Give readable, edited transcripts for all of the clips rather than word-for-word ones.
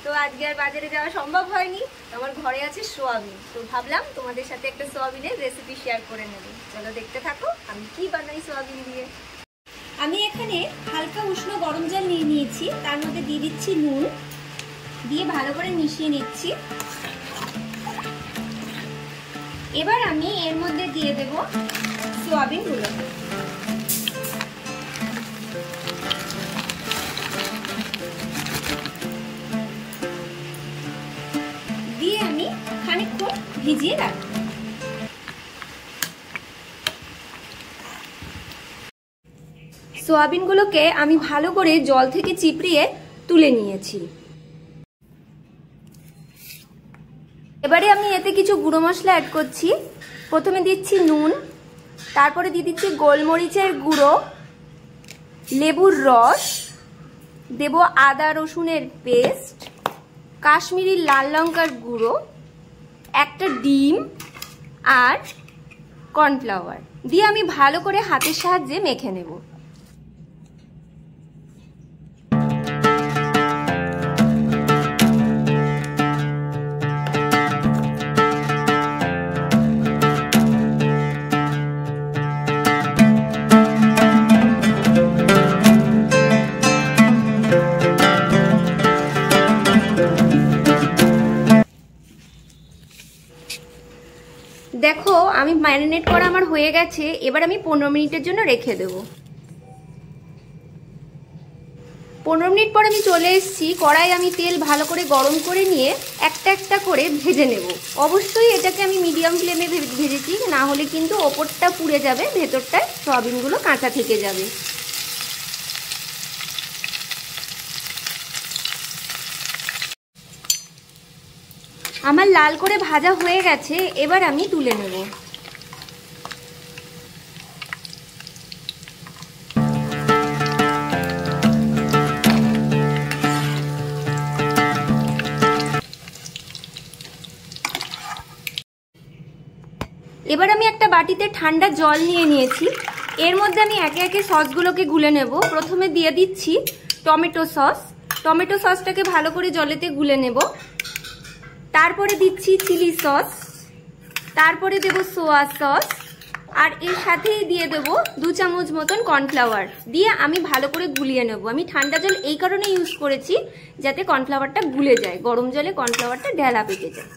তো আজকে আর বাজারে যাওয়া সম্ভব হয়নি, আমার ঘরে আছে সোয়াবিন, তো ভাবলাম তোমাদের সাথে একটা সোয়াবিনের রেসিপি শেয়ার করে নেব। চলো দেখতে থাকো আমি কি বানাই সোয়াবিন দিয়ে। আমি এখানে হালকা উষ্ণ গরম জল নিয়ে নিয়েছি, তার মধ্যে দিয়ে দিচ্ছি নুন, দিয়ে ভালো করে মিশিয়ে নিচ্ছি। এবার আমি এর মধ্যে দিয়ে দেব সোয়াবিনগুলো। দিয়ে আমি খানিকক্ষণ ভিজিয়ে রাখবো। সোয়াবিনগুলোকে আমি ভালো করে জল থেকে চিপড়িয়ে তুলে নিয়েছি। এবারে আমি এতে কিছু গুঁড়ো মশলা অ্যাড করছি। প্রথমে দিচ্ছি নুন, তারপরে দিয়ে দিচ্ছি গোলমরিচের গুঁড়ো, লেবুর রস, দেব আদা রসুনের পেস্ট, কাশ্মীরি লাল লঙ্কার গুঁড়ো, একটা ডিম আর কর্নফ্লাওয়ার দিয়ে আমি ভালো করে হাতের সাহায্যে মেখে নেব। দেখো আমি ম্যারিনেট করা আমার হয়ে গেছে, এবার আমি 15 মিনিটের জন্য রেখে দেব। 15 মিনিট পর আমি চলে এসেছি। কড়াই আমি তেল ভালো করে গরম করে নিয়ে একটা একটা করে ভেজে নেব। অবশ্যই এটাকে আমি মিডিয়াম ফ্লেমে ভেজেছি, না হলে কিন্তু ওপরটা পুড়ে যাবে, ভেতরটায় সয়াবিনগুলো কাঁচা থেকে যাবে। আমার লাল করে ভাজা হয়ে গেছে, এবার আমি তুলে নেব। এবার আমি একটা বাটিতে ঠান্ডা জল নিয়ে নিয়েছি, এর মধ্যে আমি একে একে সসগুলোকে গুলে নেব। প্রথমে দিয়ে দিচ্ছি টমেটো সস, টমেটো সসটাকে ভালো করে জলেতে গুলে নেব। তারপরে দিচ্ছি চিলি সস, তারপরে দেব সোয়া সস, আর এর সাথেই দিয়ে দেব 2 চামচ মতন কর্নফ্লাওয়ার, দিয়ে আমি ভালো করে গুলিয়ে নেব। আমি ঠান্ডা জল এই কারণে ইউজ করেছি যাতে কর্নফ্লাওয়ারটা গুলে যায়, গরম জলে কর্নফ্লাওয়ারটা ঢেলা পেকে যায়।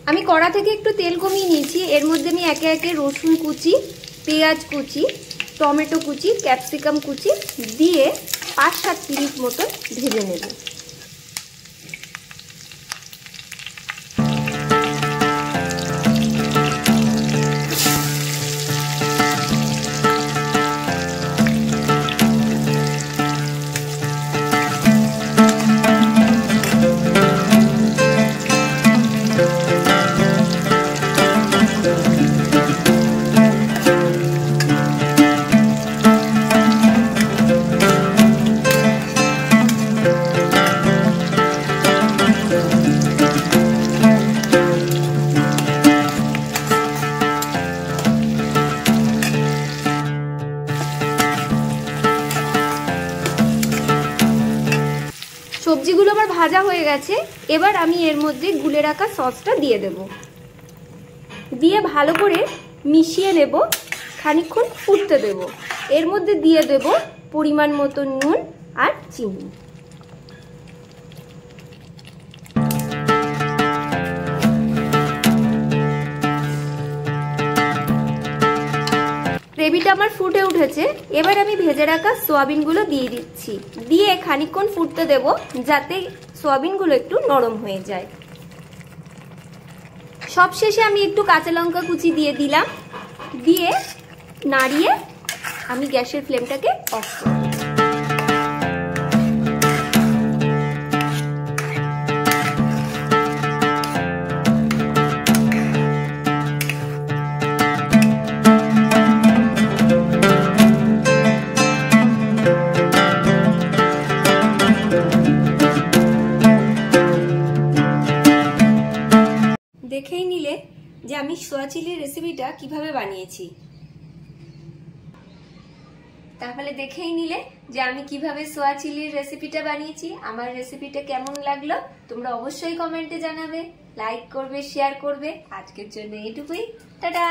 আমি কড়া থেকে একটু তেল কমিয়ে নিয়েছি, এর মধ্যে আমি একে একে রসুন কুচি, পেঁয়াজ কুচি, টমেটো কুচি, ক্যাপসিকাম কুচি দিয়ে 5-7 মিনিট মতো ভেজে নেব। সবজিগুলো আমার ভাজা হয়ে গেছে, এবার আমি এর মধ্যে গুলে রাখা সসটা দিয়ে দেব, দিয়ে ভালো করে মিশিয়ে নেব, খানিকক্ষণ ফুটতে দেব। এর মধ্যে দিয়ে দেব পরিমাণ মতো নুন আর চিনি। গ্রেভিটা আমার ফুটে উঠেছে, এবার আমি ভেজে রাখা সোয়াবিনগুলো দিয়ে দিচ্ছি, দিয়ে খানিকক্ষণ ফুটতে দেব যাতে সোয়াবিনগুলো একটু নরম হয়ে যায়। সবশেষে আমি একটু কাঁচা লঙ্কা কুচি দিয়ে দিলাম, দিয়ে নাড়িয়ে আমি গ্যাসের ফ্লেমটাকে অফ করব। যে আমি সোয়া চিলির রেসিপিটা কিভাবে বানিয়েছি। তাহলে দেখেই নিলে যে আমি কিভাবে সোয়া চিলির রেসিপিটা বানিয়েছি। আমার রেসিপিটা কেমন লাগলো তোমরা অবশ্যই কমেন্টে জানাবে, লাইক করবে, শেয়ার করবে। আজকের জন্য এইটুকুই, টাটা।